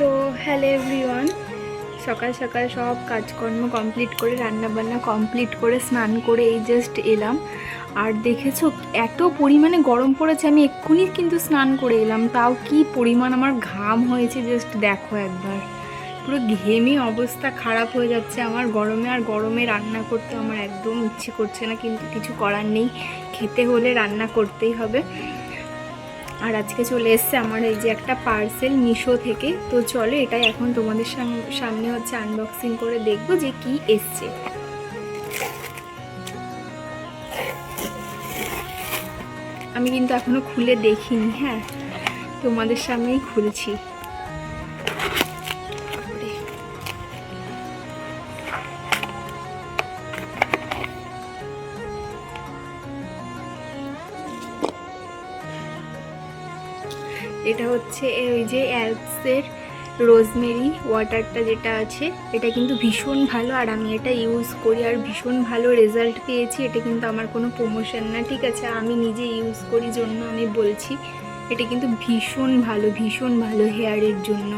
তো hello everyone, সকাল সকাল সব কাজকর্ম কমপ্লিট করে রান্নাবান্না কমপ্লিট করে স্নান করে এই জাস্ট এলাম। আর দেখেছো এত পরিমাণে গরম পড়েছে, আমি এক্ষুনি কিন্তু স্নান করে এলাম, তাও কি পরিমাণ আমার ঘাম হয়েছে জাস্ট দেখো একবার। পুরো ঘেমে অবস্থা খারাপ হয়ে যাচ্ছে আমার গরমে। আর গরমে রান্না করতে আমার একদম ইচ্ছে করছে না, কিন্তু কিছু করার নেই, খেতে হলে রান্না করতেই হবে। আর আজকে চলে এসছে আমার এই যে একটা পার্সেল মিশো থেকে। তো চলো এটাই এখন তোমাদের সামনে হচ্ছে আনবক্সিং করে দেখবো যে কি এসছে। আমি কিন্তু এখনো খুলে দেখিনি, হ্যাঁ তোমাদের সামনেই খুলছি। এটা হচ্ছে ওই যে অ্যালপসের রোজমেরি ওয়াটারটা যেটা আছে, এটা কিন্তু ভীষণ ভালো। আর আমি এটা ইউজ করি আর ভীষণ ভালো রেজাল্ট পেয়েছি। এটা কিন্তু আমার কোনো প্রমোশন না, ঠিক আছে, আমি নিজে ইউজ করি জন্য আমি বলছি। এটা কিন্তু ভীষণ ভালো হেয়ারের জন্য।